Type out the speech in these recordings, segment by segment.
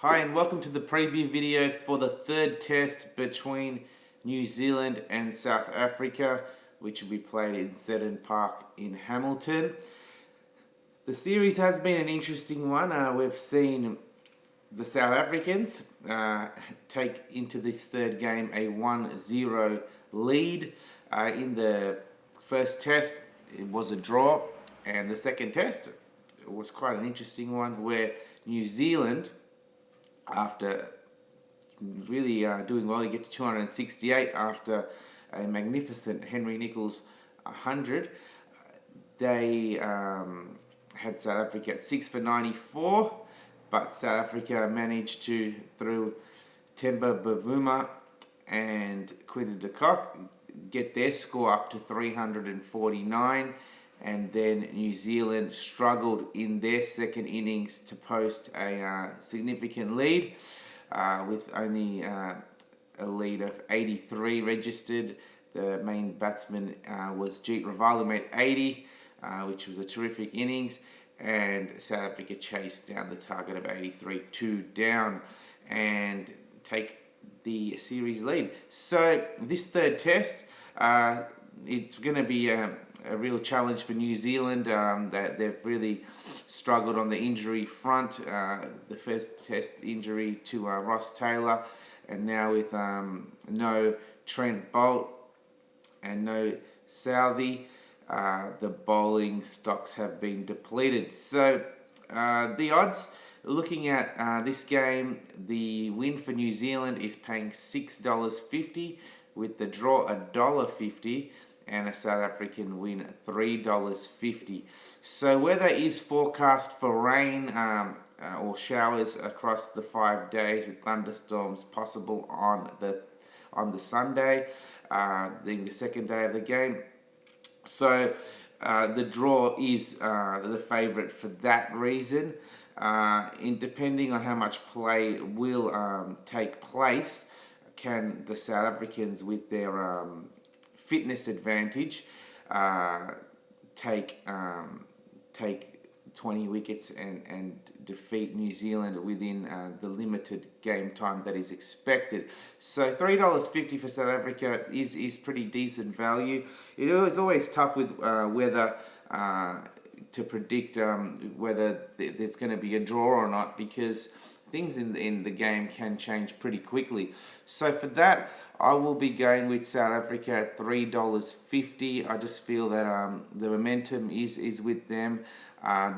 Hi and welcome to the preview video for the third test between New Zealand and South Africa, which will be played in Seddon Park in Hamilton. The series has been an interesting one. We've seen the South Africans take into this third game a 1-0 lead. In the first test, it was a draw, and the second test was quite an interesting one where New Zealand, after really doing well to get to 268 after a magnificent Henry Nicholls 100, they had South Africa at 6 for 94, but South Africa managed to, through Temba Bavuma and Quinton de Kock, get their score up to 349, and then New Zealand struggled in their second innings to post a significant lead, with only a lead of 83 registered. The main batsman was Jeet Raval, who made 80, which was a terrific innings, and South Africa chased down the target of 83, 2 down, and take the series lead. So this third test, it's going to be a real challenge for New Zealand. That they've really struggled on the injury front. The first test injury to Ross Taylor, and now with no Trent Boult and no Southee, the bowling stocks have been depleted. So the odds, looking at this game, the win for New Zealand is paying $6.50, with the draw $1.50, and a South African win $3.50. So weather is forecast for rain or showers across the 5 days, with thunderstorms possible on the Sunday, being the second day of the game. So the draw is the favourite for that reason. Depending on how much play will take place, can the South Africans, with their fitness advantage, take 20 wickets and defeat New Zealand within the limited game time that is expected. So $3.50 for South Africa is pretty decent value. It is always tough with weather to predict whether there's going to be a draw or not, because things in the game can change pretty quickly. So for that, I will be going with South Africa at $3.50. I just feel that the momentum is with them.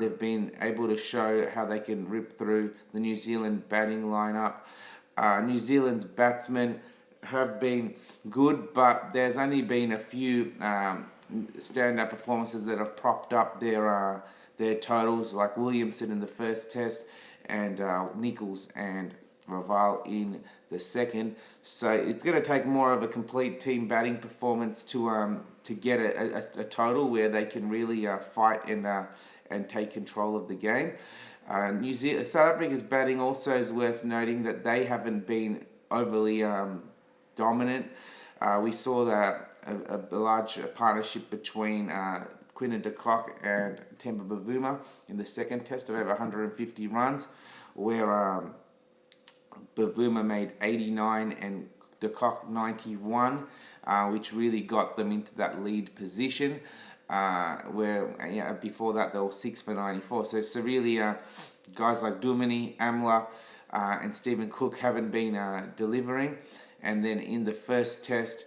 They've been able to show how they can rip through the New Zealand batting lineup. New Zealand's batsmen have been good, but there's only been a few stand-up performances that have propped up their totals, like Williamson in the first test, and Nicholls and Raval in the second. So it's going to take more of a complete team batting performance to get a total where they can really fight and take control of the game. South Africa's batting also is worth noting that they haven't been overly dominant. We saw that a large partnership between Quinton de Kock and Temba Bavuma in the second test of over 150 runs, where Bavuma made 89 and de Kock 91, which really got them into that lead position, where before that they were 6 for 94. So really, guys like Duminy, Amla, and Stephen Cook haven't been delivering. And then in the first test,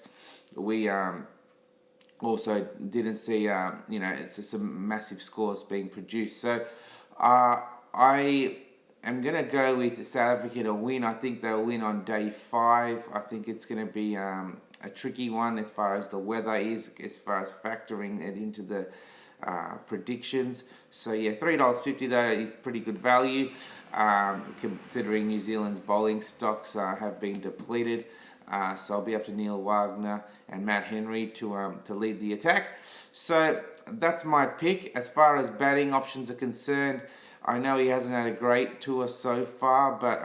we also didn't see it's just some massive scores being produced. So I am going to go with South Africa to win. I think they'll win on day 5. I think it's going to be a tricky one as far as the weather is, as far as factoring it into the predictions. So yeah, $3.50 though is pretty good value, considering New Zealand's bowling stocks have been depleted. So I'll be up to Neil Wagner and Matt Henry to lead the attack. So that's my pick. As far as batting options are concerned, I know he hasn't had a great tour so far, but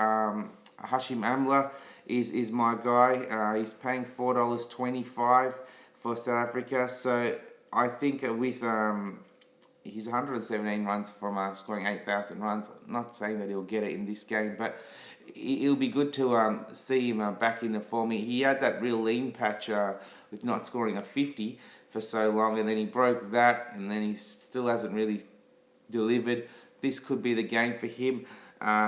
Hashim Amla is my guy. He's paying $4.25 for South Africa. So I think with he's 117 runs from scoring 8,000 runs. Not saying that he'll get it in this game, but it'll be good to see him back in the form. He had that real lean patch with not scoring a 50 for so long, and then he broke that, and then he still hasn't really delivered. This could be the game for him.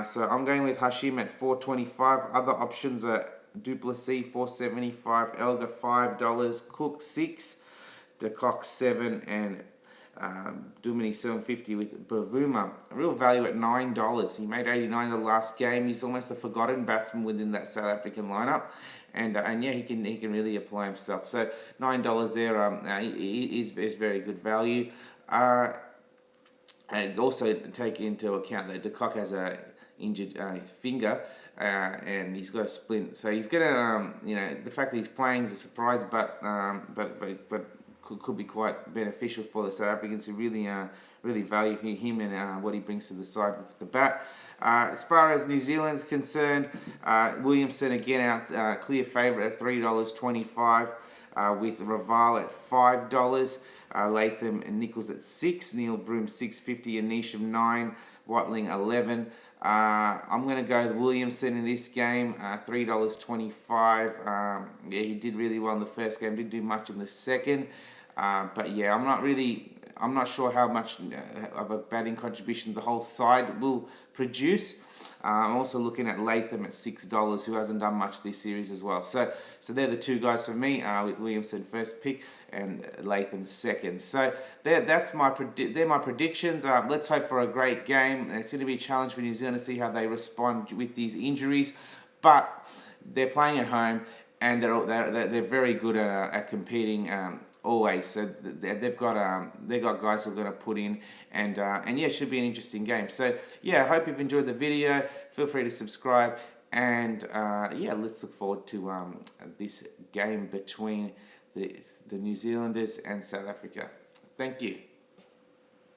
So I'm going with Hashim at $4.25. Other options are Duplessis $4.75, Elgar $5, Cook $6, De Kock $7, and Duminy $7.50 with Bavuma. A real value at $9. He made 89 the last game. He's almost a forgotten batsman within that South African lineup. And yeah, he can really apply himself. So $9 there is very good value. And also take into account that De Kock has injured his finger, and he's got a splint. So he's gonna, the fact that he's playing is a surprise, but could be quite beneficial for the South Africans who really value him and what he brings to the side with the bat. As far as New Zealand is concerned, Williamson again out clear favourite at $3.25, with Raval at $5. Latham and Nichols at $6, Neil Broom $6.50, and Neesham $9, Watling $11. I'm going to go with Williamson in this game, $3.25. Yeah, he did really well in the first game, didn't do much in the second. But yeah, I'm not sure how much of a batting contribution the whole side will produce. I'm also looking at Latham at $6, who hasn't done much this series as well. So they're the two guys for me, with Williamson first pick and Latham second. So they're my predictions. Let's hope for a great game. It's going to be a challenge for New Zealand to see how they respond with these injuries, but they're playing at home and they're very good at competing. Always, so they've got guys who are going to put in, and yeah, it should be an interesting game. So yeah, I hope you've enjoyed the video. Feel free to subscribe, and yeah, let's look forward to this game between the New Zealanders and South Africa. Thank you.